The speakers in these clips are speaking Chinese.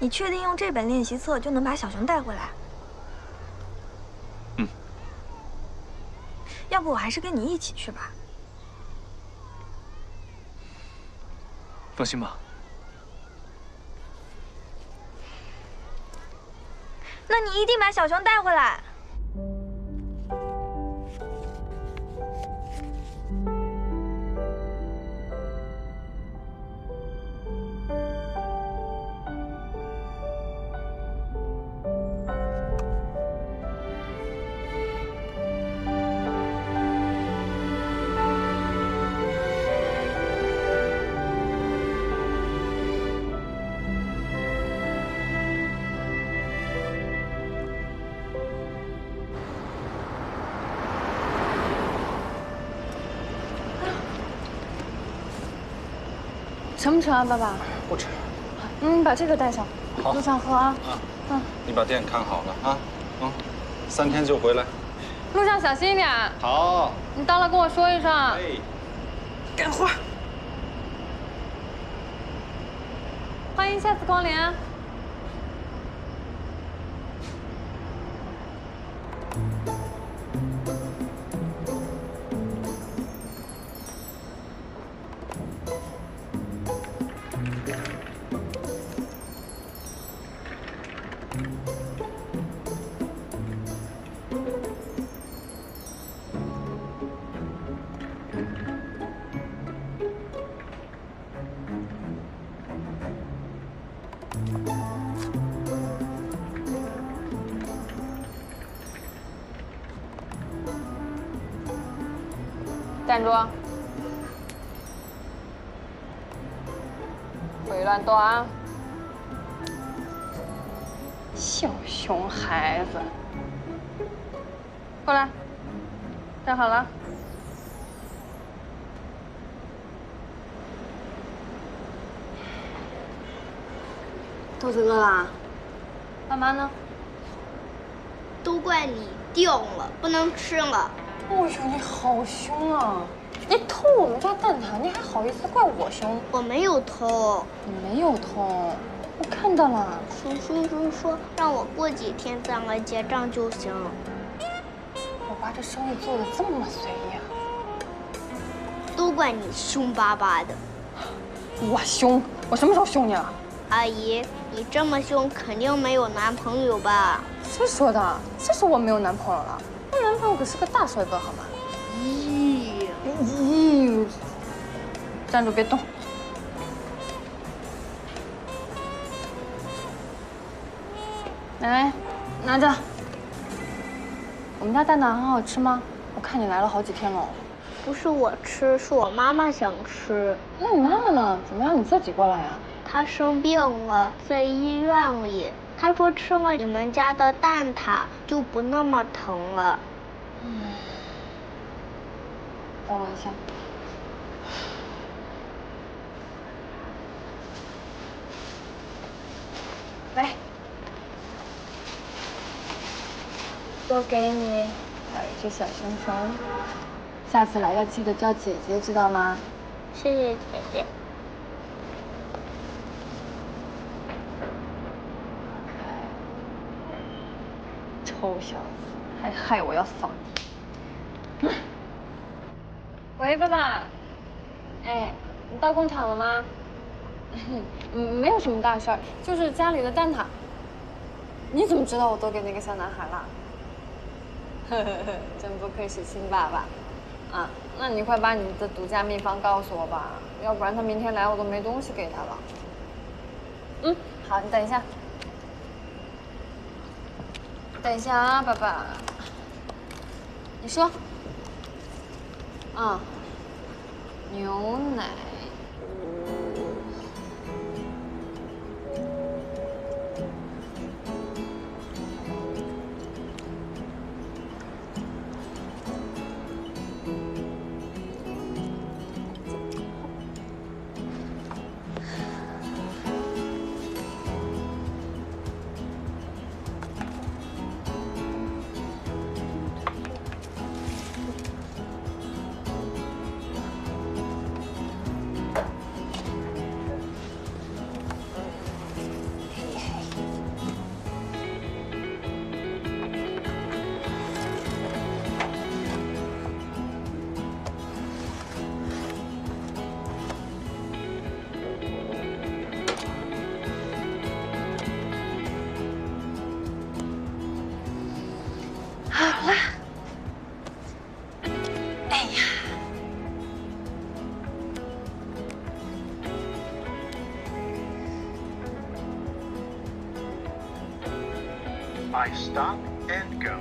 你确定用这本练习册就能把小熊带回来？嗯。要不我还是跟你一起去吧。放心吧。那你一定把小熊带回来。 吃不吃啊，爸爸？不吃。你把这个带上，好，路上喝啊。你把店看好了啊。3天就回来。路上小心一点。好。你到了跟我说一声。哎。干活。欢迎下次光临。 站住！不许乱动啊！小熊孩子，过来，站好了。肚子饿啦？爸妈呢？都怪你掉了，不能吃了。 哎呦，你好凶啊！你偷我们家蛋挞，你还好意思怪我凶？我没有偷，你没有偷，我看到了。叔叔说让我过几天再来结账就行。我爸这生意做的这么随意啊！都怪你凶巴巴的。我凶？我什么时候凶你了？阿姨，你这么凶，肯定没有男朋友吧？谁说的？谁说我没有男朋友了？ 我男朋友可是个大帅哥，好吗？咦，站住，别动！来，拿着。我们家蛋挞很好吃吗？我看你来了好几天了。不是我吃，是我妈妈想吃。那你妈妈呢？怎么让你自己过来呀？她生病了，在医院里。她说吃了你们家的蛋挞就不那么疼了。 等我一下。来，多给你，还有一只小熊熊。下次来要记得叫姐姐，知道吗？谢谢姐姐。臭小子，还害我要扫你。喂，爸爸。哎，你到工厂了吗？没有什么大事儿，就是家里的蛋挞。你怎么知道我都给那个小男孩了？呵呵呵，真不愧是亲爸爸。啊，那你快把你的独家秘方告诉我吧，要不然他明天来我都没东西给他了。嗯，好，你等一下。等一下啊，爸爸。你说。啊。牛奶。I stop and go,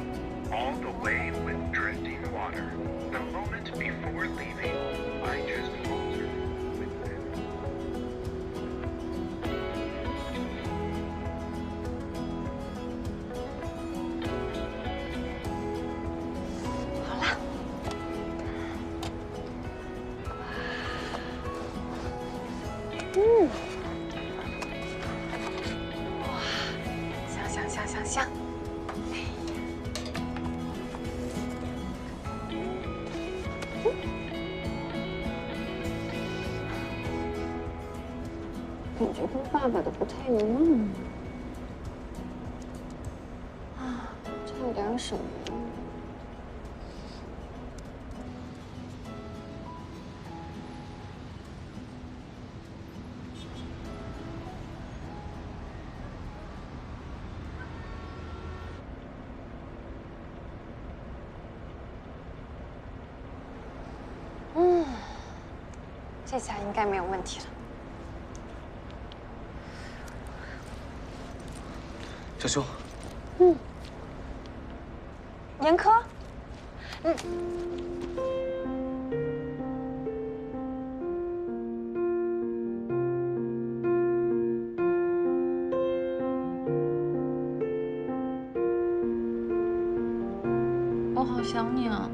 all the way with drifting water. The moment before leaving, I just faltered with them. 香。感觉跟爸爸的不太一样啊，这有点什么呀？这下应该没有问题了。小修，严科，我好想你啊。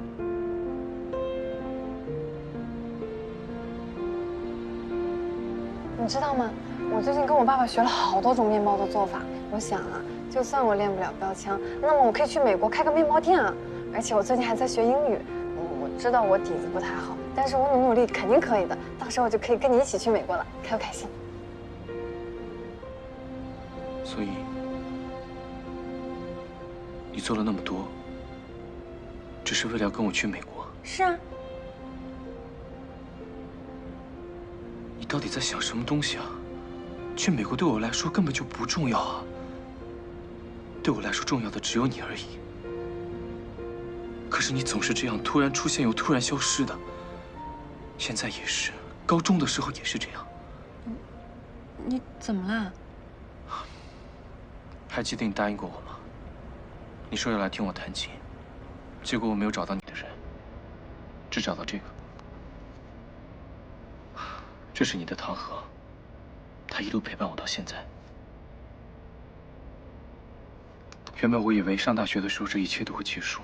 你知道吗？我最近跟我爸爸学了好多种面包的做法。我想啊，就算我练不了标枪，那么我可以去美国开个面包店啊。而且我最近还在学英语。我知道我底子不太好，但是我努力肯定可以的。到时候我就可以跟你一起去美国了，开不开心？所以，你做了那么多，只是为了要跟我去美国？是啊。 你到底在想什么东西啊？去美国对我来说根本就不重要啊！对我来说重要的只有你而已。可是你总是这样突然出现又突然消失的，现在也是，高中的时候也是这样。你怎么了？还记得你答应过我吗？你说要来听我弹琴，结果我没有找到你的人，只找到这个。 这是你的糖盒，它一路陪伴我到现在。原本我以为上大学的时候这一切都会结束，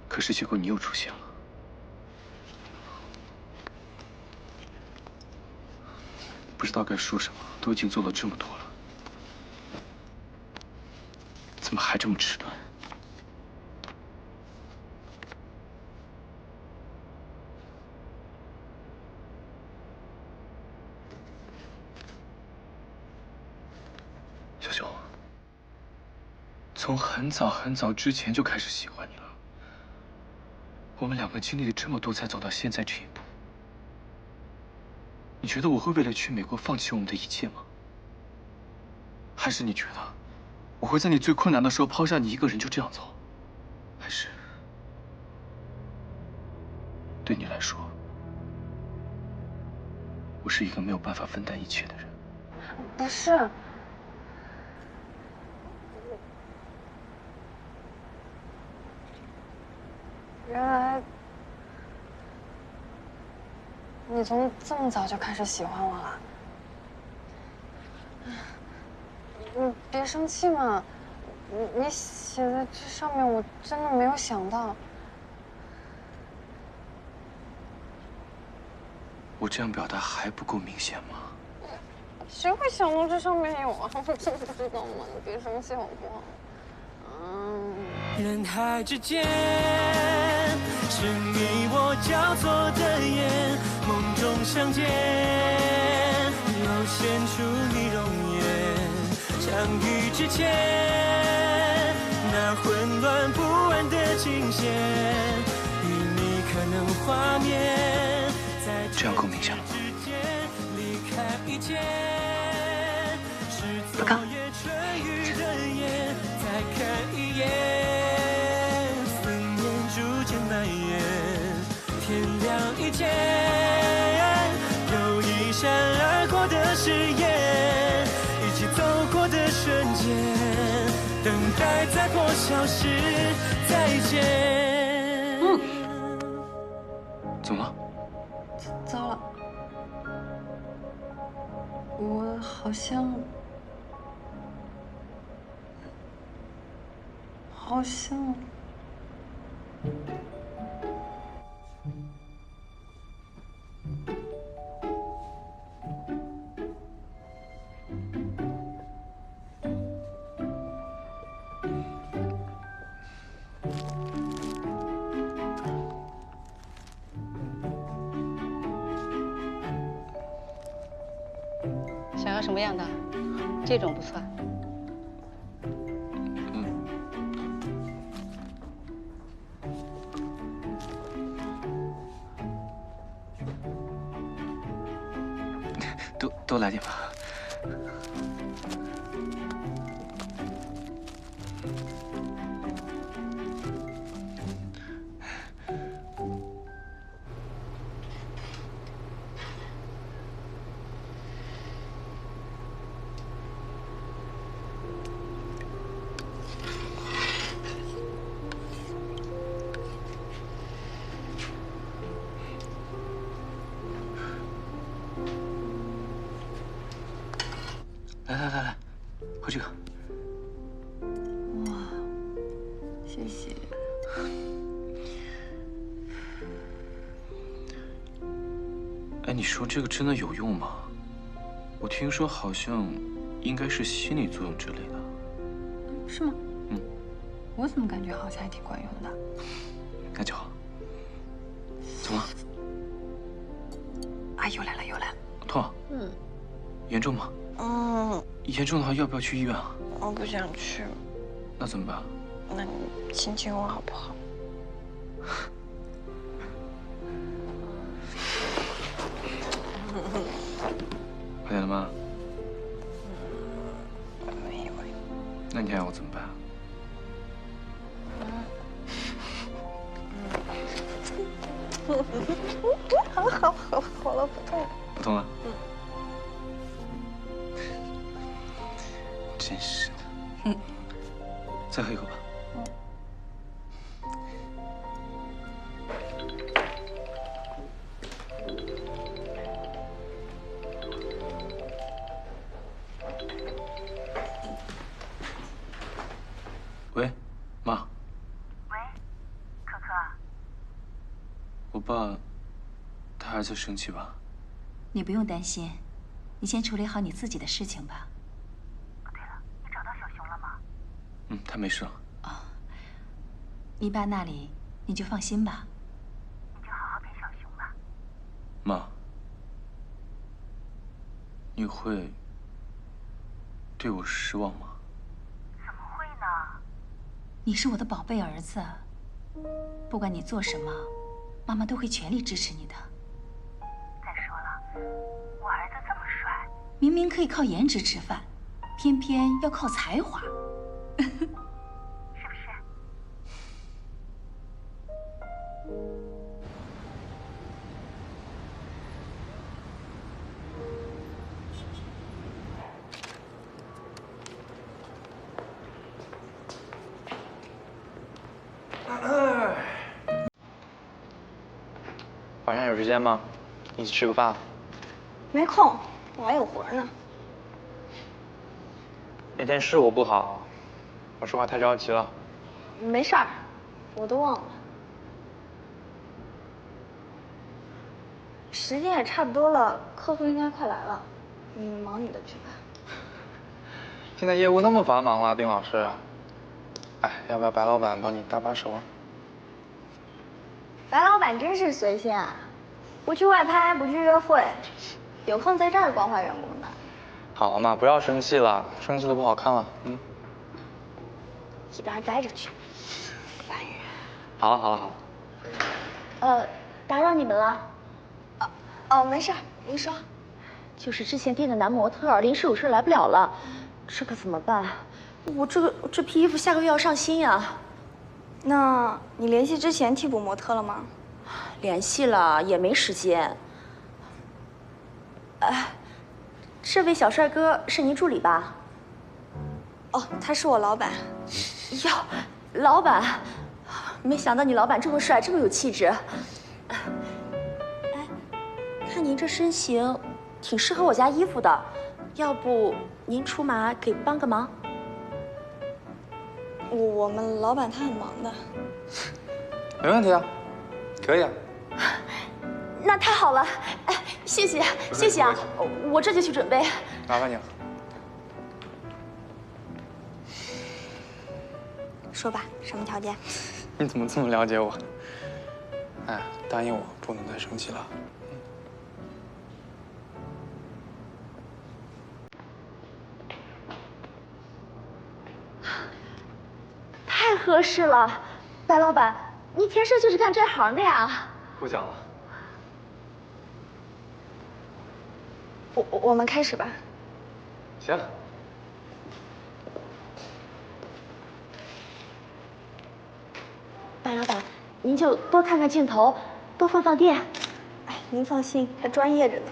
可是结果你又出现了。不知道该说什么，都已经做了这么多了，怎么还这么迟钝？ 小熊，从很早很早之前就开始喜欢你了。我们两个经历了这么多，才走到现在这一步。你觉得我会为了去美国放弃我们的一切吗？还是你觉得我会在你最困难的时候抛下你一个人就这样走？还是对你来说，我是一个没有办法分担一切的人？不是。 原来你从这么早就开始喜欢我了，你别生气嘛。你写在这上面，我真的没有想到。我这样表达还不够明显吗？谁会想到这上面有啊？我真不知道嘛，你别生气好不好？人海之间，是你我交错的眼，梦中相见，又现出你容颜。相遇之前，那混乱不安的琴弦，与你可能画面，在这样够明显了吗？离开一切，是不够。春雨的眼，再看一眼。 逐渐蔓延，天亮以前，有一闪而过的誓言，一起走过的瞬等待在破晓时再见。怎么了？糟了，我好像想要什么样的？这种不算。多来点吧。来，喝这个。哇，谢谢。哎，你说这个真的有用吗？我听说好像应该是心理作用之类的。是吗？我怎么感觉好像还挺管用的？那就好。怎么了？啊，又来了。痛啊？严重吗？严重的话要不要去医院啊？我不想去。那怎么办？那你亲亲我好不好？好点了吗？没有。那你还要我怎么办？好了，不痛了。不痛了？真是的。再喝一口吧。喂，妈。喂，可可。我爸，他还在生气吧？你不用担心，你先处理好你自己的事情吧。对了，你找到小熊了吗？他没事了。哦，你爸那里你就放心吧。你就好好陪小熊吧。妈，你会对我失望吗？怎么会呢？你是我的宝贝儿子，不管你做什么，妈妈都会全力支持你的。再说了，我儿子这么帅，明明可以靠颜值吃饭，偏偏要靠才华，是不是？晚上有时间吗？一起吃个饭。没空，我还有活呢。那天是我不好，我说话太着急了。没事儿，我都忘了。时间也差不多了，客户应该快来了，你忙你的去吧。现在业务那么繁忙了，丁老师。哎，要不要白老板帮你搭把手啊？白老板真是随性啊，不去外拍，不去约会，有空在这儿关怀员工的。好了嘛，不要生气了，生气了不好看了。一边待着去，烦人。好了。打扰你们了。没事儿，您说。就是之前订的男模特临时有事来不了了，这可怎么办？我这批衣服下个月要上新呀。那你联系之前替补模特了吗？联系了，也没时间。这位小帅哥是您助理吧？哦，他是我老板。哟，老板，没想到你老板这么帅，这么有气质。哎，看您这身形，挺适合我家衣服的，要不您出马给帮个忙？我们老板他很忙的。没问题啊，可以啊。那太好了，哎，谢谢谢谢啊，我这就去准备。麻烦你了。说吧，什么条件？你怎么这么了解我？哎，答应我不能再生气了。太合适了，白老板，你天生就是干这行的呀。不讲了。我们开始吧。行。白老板，您就多看看镜头，多放放电。哎，您放心，他专业着呢。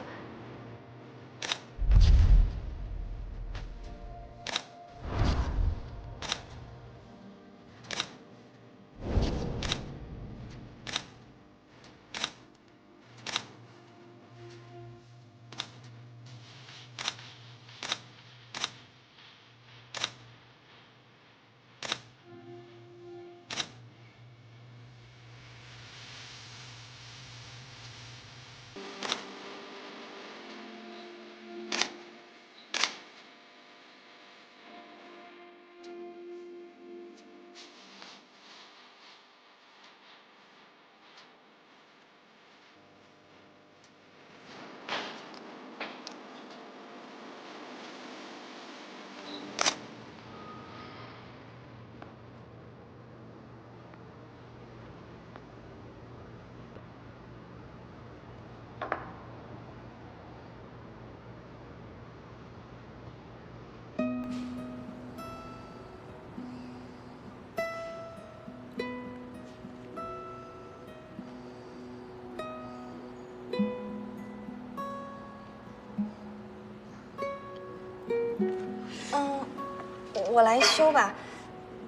我来修吧，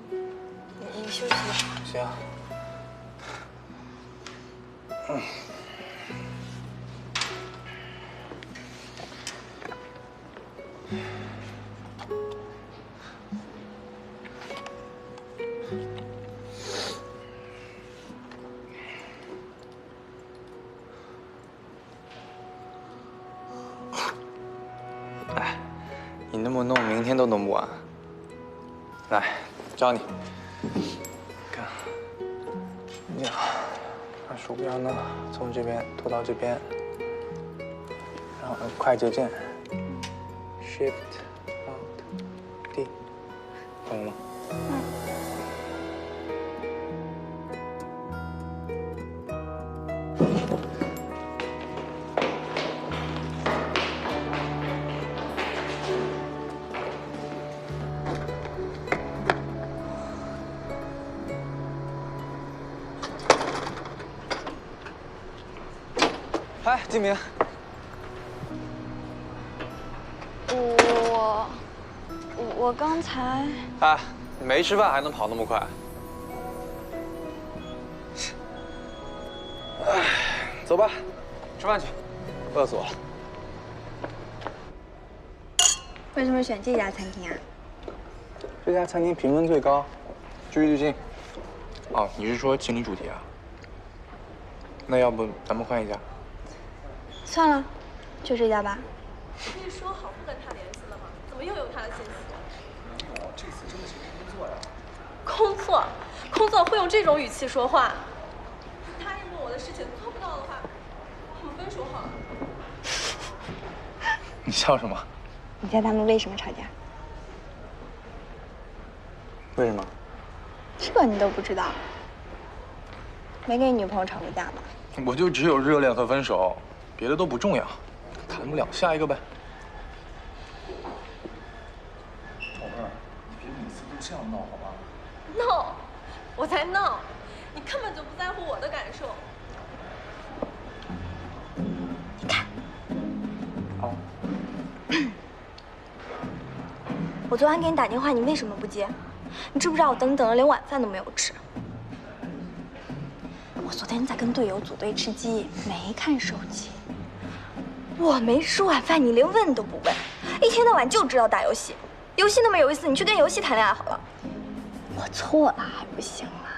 你休息。行。哎，你那么弄，明天都弄不完。来，教你。看，这样，把鼠标呢从这边拖到这边，然后快捷键 Shift、Alt、D， 懂了吗？哎，金明，我刚才……哎，你没吃饭还能跑那么快？哎，走吧，吃饭去，饿死我了。为什么选这家餐厅啊？这家餐厅评分最高，据理力争。哦，你是说情侣主题啊？那要不咱们换一家？算了，就这家吧。不是说好不跟他联系了吗？怎么又有他的信息？这次真的是工作呀。工作会用这种语气说话？答应过我的事情做不到的话，我们分手好了。你笑什么？你猜他们为什么吵架？为什么？这你都不知道？没跟你女朋友吵过架吗？我就只有热恋和分手，别的都不重要，谈不了，下一个呗。宝贝儿，你别每次都这样闹好吗？闹，我才闹，你根本就不在乎我的感受。我我昨晚给你打电话，你为什么不接？你知不知道我等了连晚饭都没有吃？我昨天在跟队友组队吃鸡，没看手机。我没吃晚饭，你连问都不问，一天到晚就知道打游戏，游戏那么有意思，你去跟游戏谈恋爱好了。我错了还不行吗？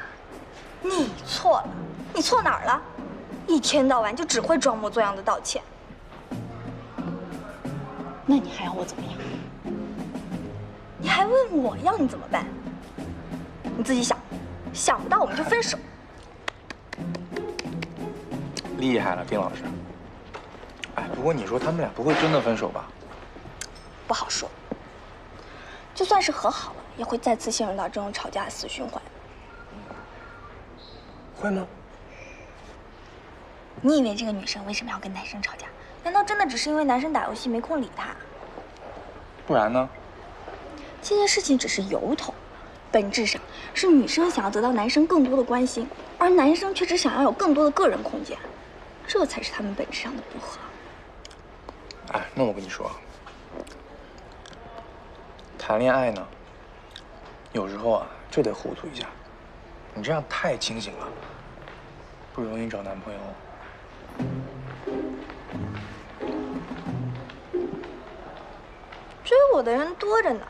你错了，你错哪儿了？一天到晚就只会装模作样的道歉。那你还要我怎么样？你还问我要你怎么办？你自己想，想不到我们就分手。厉害了，丁老师。哎，不过你说他们俩不会真的分手吧？不好说。就算是和好了，也会再次陷入到这种吵架的死循环。会吗？你以为这个女生为什么要跟男生吵架？难道真的只是因为男生打游戏没空理她？不然呢？这件事情只是由头，本质上是女生想要得到男生更多的关心，而男生却只想要有更多的个人空间，这才是他们本质上的不合。哎，那我跟你说，谈恋爱呢，有时候啊就得糊涂一下，你这样太清醒了，不容易找男朋友。追我的人多着呢，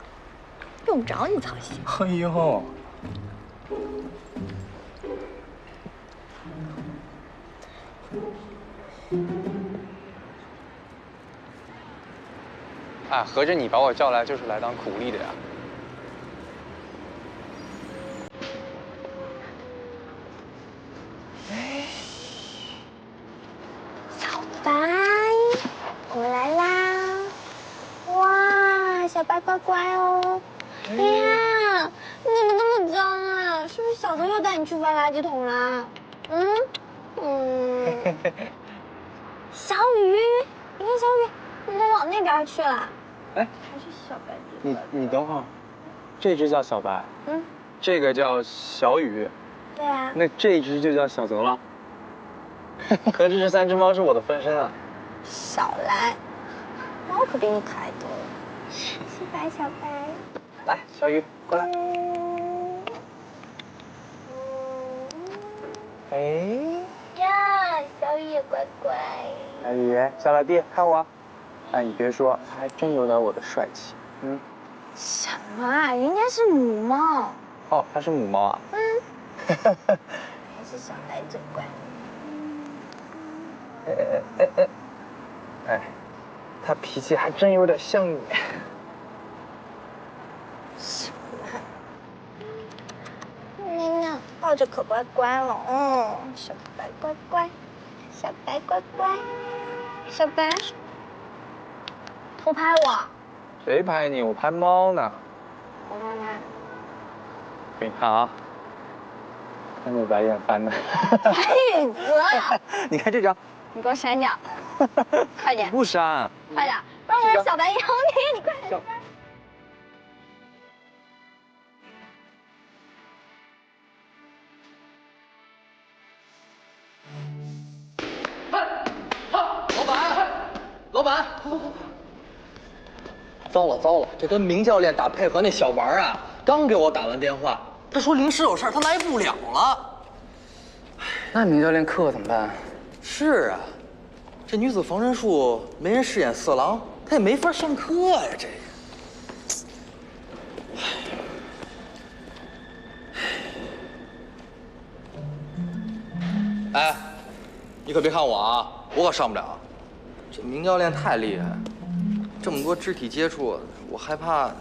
用不着你操心。哎呦，哎，合着你把我叫来就是来当苦力的呀？小白，我来啦！哇，小白乖乖哦。哎呀，你怎么那么脏啊？是不是小周又带你去翻垃圾桶啦？小雨，你看小雨，你都往那边去了。哎，还是小白地方。你等会儿，这只叫小白，这个叫小雨，对啊。那这只就叫小泽了。合着这3只猫是我的分身啊？少来，猫可比你可爱多了。小白，小白。来，小雨，过来。哎。呀，小雨也乖乖。小雨，小老弟，看我。哎，你别说，还真有点我的帅气。什么啊？人家是母猫。哦，它是母猫啊。还是小白最乖。哎，它脾气还真有点像你。什么？那抱着可乖乖了，小白乖乖，小白乖乖，小白，偷拍我？谁拍你？我拍猫呢。我看看。给你看啊，看这白眼翻的。佩子。你看这张。你给我删掉，快点！不删，快点，不然我让小白咬你！你快点！老板，糟了糟了，这跟明教练打配合那小王啊，刚给我打完电话，他说临时有事他来不了了。那明教练课怎么办？是啊，这女子防身术没人饰演色狼，他也没法上课呀。这，哎，你可别看我啊，我可上不了。这明教练太厉害，这么多肢体接触，我害怕。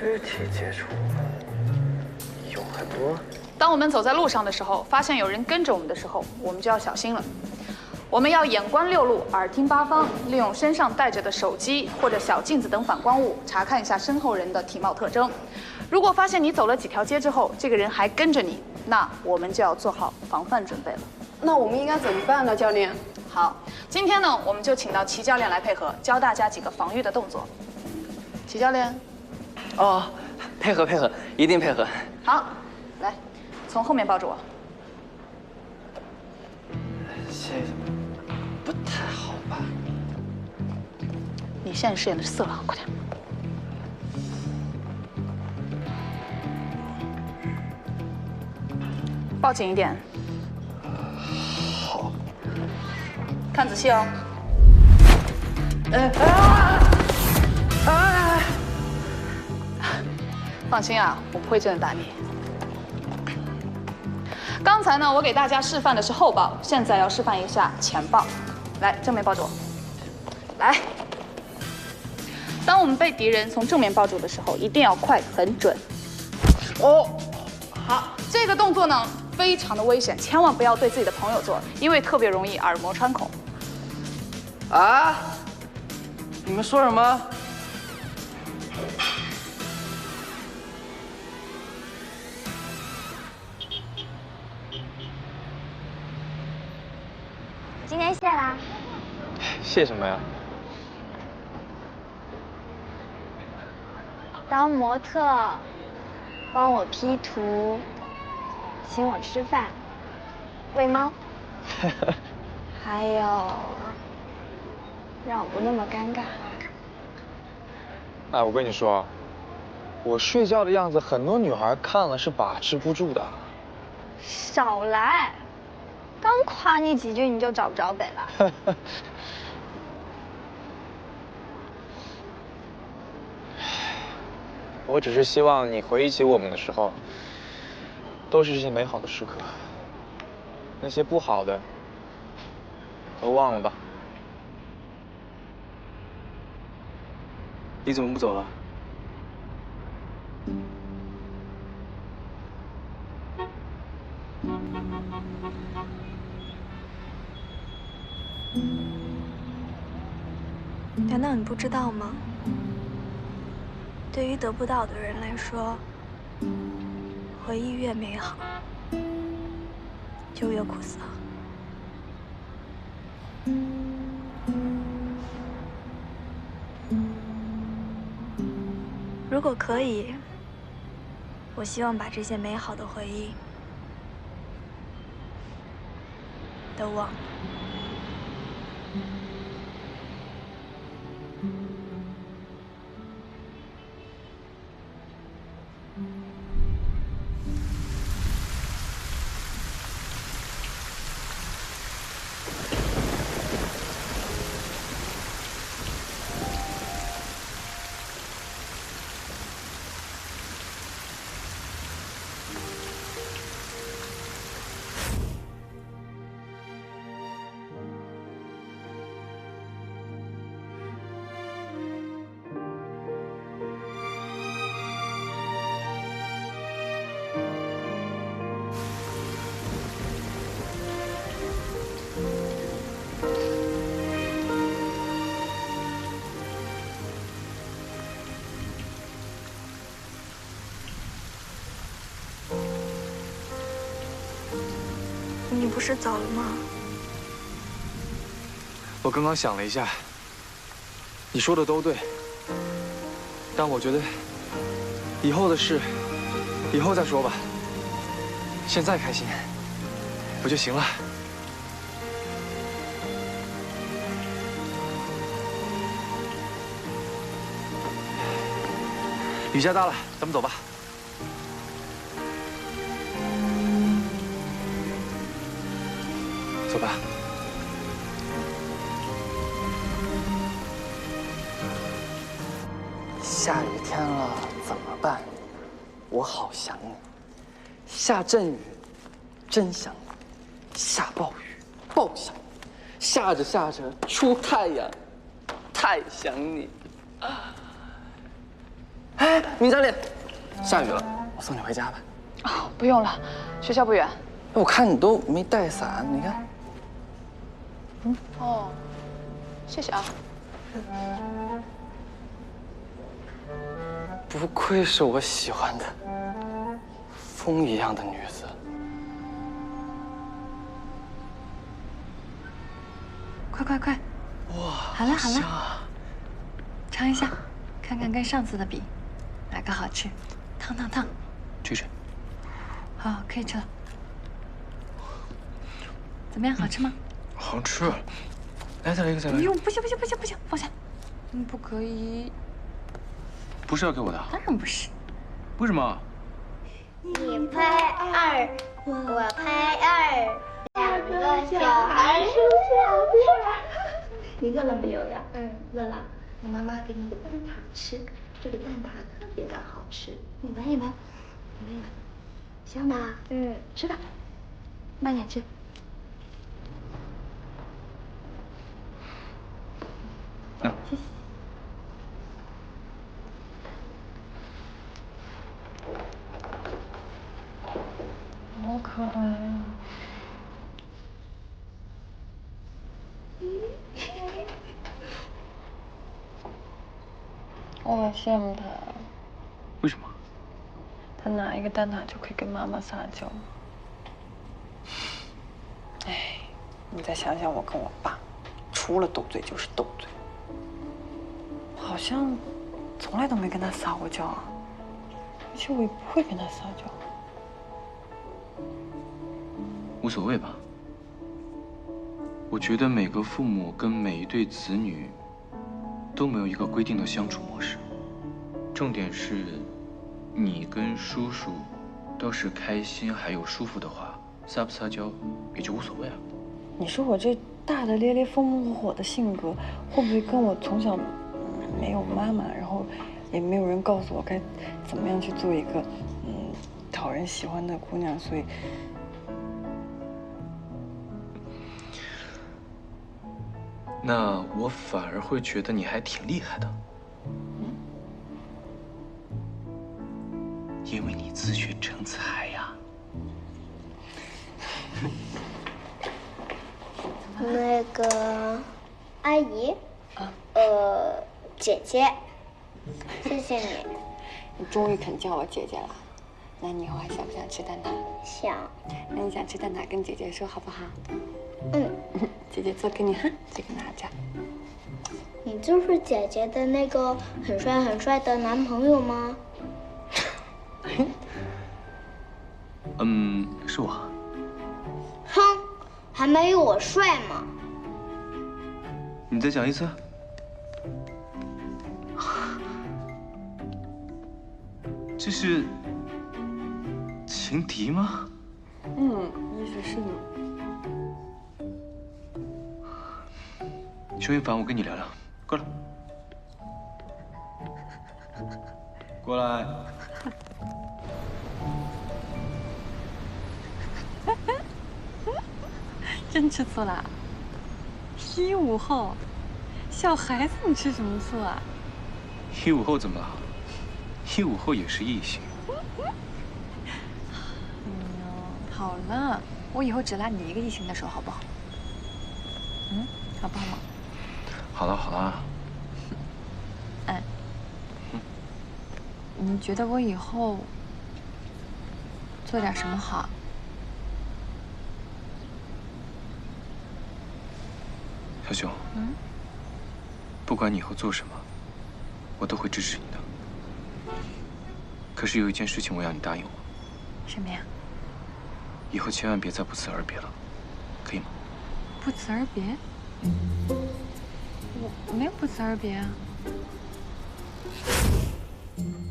肢体接触有很多。当我们走在路上的时候，发现有人跟着我们的时候，我们就要小心了。我们要眼观六路，耳听八方，利用身上带着的手机或者小镜子等反光物，查看一下身后人的体貌特征。如果发现你走了几条街之后，这个人还跟着你，那我们就要做好防范准备了。那我们应该怎么办呢，教练？好，今天呢，我们就请到齐教练来配合，教大家几个防御的动作。齐教练。哦，配合配合，一定配合。好，来，从后面抱着我。这不太好吧？你现在饰演的是色狼，快点。抱紧一点。好。看仔细哦。放心啊，我不会真的打你。刚才呢，我给大家示范的是后抱，现在要示范一下前抱。来，正面抱着我。来。当我们被敌人从正面抱住的时候，一定要快很准。哦，好，这个动作呢非常的危险，千万不要对自己的朋友做，因为特别容易耳膜穿孔。啊？你们说什么？今天谢啦。谢什么呀？当模特，帮我 P 图，请我吃饭，喂猫，还有让我不那么尴尬。哎，我跟你说，我睡觉的样子，很多女孩看了是把持不住的。少来，刚夸你几句你就找不着北了。我只是希望你回忆起我们的时候，都是这些美好的时刻，那些不好的都忘了吧。你怎么不走了？难道你不知道吗？对于得不到的人来说，回忆越美好，就越苦涩。如果可以，我希望把这些美好的回忆都忘了。你不是走了吗？我刚刚想了一下，你说的都对，但我觉得以后的事以后再说吧，现在开心不就行了？雨下大了，咱们走吧。走吧。下雨天了怎么办？我好想你。下阵雨，真想你；下暴雨，爆想你；下着下着出太阳，太想你。哎，米张脸，下雨了，我送你回家吧。哦，不用了，学校不远。我看你都没带伞，你看。哦，谢谢啊。不愧是我喜欢的风一样的女子。快快快！哇，好了好了，尝一下，看看跟上次的比，哪个好吃？烫烫烫！吃吃。好，可以吃了。怎么样，好吃吗？好吃。来，再来一个，再来一个。哎呦，不行不行不行不行，放下！不可以。不是要给我的？当然不是。为什么？你拍2，我拍2，两个小孩数小片。你饿了没有呀？饿了。那妈妈给你蛋挞吃，这个蛋挞特别的好吃，你闻一闻，闻一闻，香吗？吃吧，慢点吃。谢谢。好可爱啊！我好羡慕他。为什么？他拿一个蛋挞就可以跟妈妈撒娇。哎，你再想想我跟我爸，除了斗嘴就是斗嘴，好像从来都没跟他撒过娇啊，而且我也不会跟他撒娇。无所谓吧。我觉得每个父母跟每一对子女都没有一个规定的相处模式，重点是，你跟叔叔都是开心还有舒服的话，撒不撒娇也就无所谓啊。你说我这大大咧咧、风风火火的性格，会不会跟我从小没有妈妈，然后也没有人告诉我该怎么样去做一个讨人喜欢的姑娘，所以。那我反而会觉得你还挺厉害的，因为你自学成才呀。那个阿姨，姐姐，谢谢你。你终于肯叫我姐姐了，那你以后还想不想吃蛋挞？想。那你想吃蛋挞跟姐姐说好不好？姐姐做给你哈，这个拿着。你就是姐姐的那个很帅很帅的男朋友吗？是我。哼，还没有我帅吗？你再讲一次。这是情敌吗？意思是呢。邱一凡，我跟你聊聊，过来，过来。真吃醋啦？1午后，小孩子你吃什么醋啊？1午后怎么了？1午后也是异性。好了，我以后只拉你一个异性的手，好不好？好不好嘛？好了好了。你觉得我以后做点什么好？小熊，不管你以后做什么，我都会支持你的。可是有一件事情我要你答应我。什么呀？以后千万别再不辞而别了，可以吗？不辞而别？我没有不辞而别啊。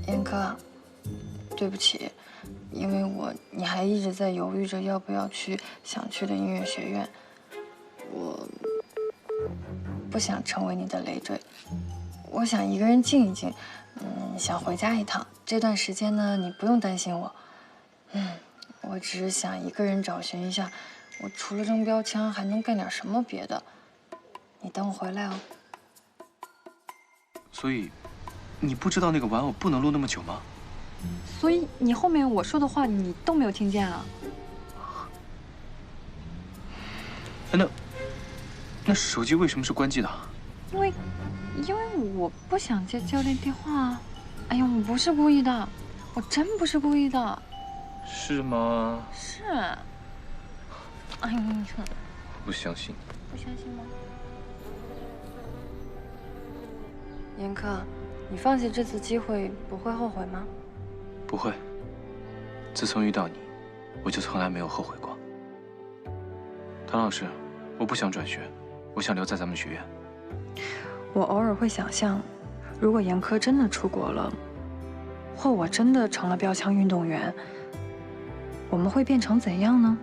严科，对不起，因为你还一直在犹豫着要不要去想去的音乐学院，我不想成为你的累赘，我想一个人静一静，想回家一趟。这段时间呢，你不用担心我，我只是想一个人找寻一下，我除了扔标枪还能干点什么别的。你等我回来哦。所以，你不知道那个玩偶不能录那么久吗？所以你后面我说的话你都没有听见啊？那手机为什么是关机的？因为我不想接教练电话啊。哎呀，我不是故意的，我真不是故意的。是吗？是。哎呀，我不相信。不相信吗？严科，你放弃这次机会不会后悔吗？不会。自从遇到你，我就从来没有后悔过。唐老师，我不想转学，我想留在咱们学院。我偶尔会想象，如果严科真的出国了，或我真的成了标枪运动员，我们会变成怎样呢？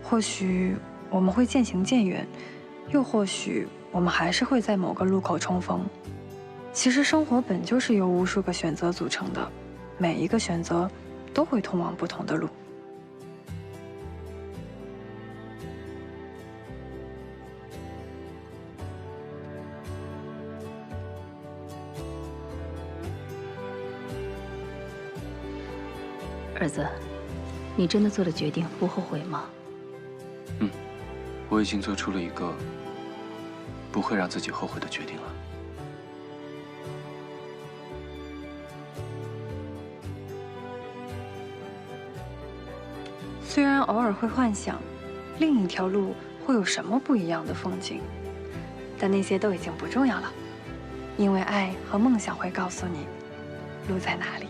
或许我们会渐行渐远，又或许我们还是会在某个路口重逢。其实生活本就是由无数个选择组成的，每一个选择都会通往不同的路。儿子，你真的做了决定，不后悔吗？我已经做出了一个不会让自己后悔的决定了。虽然偶尔会幻想，另一条路会有什么不一样的风景，但那些都已经不重要了，因为爱和梦想会告诉你，路在哪里。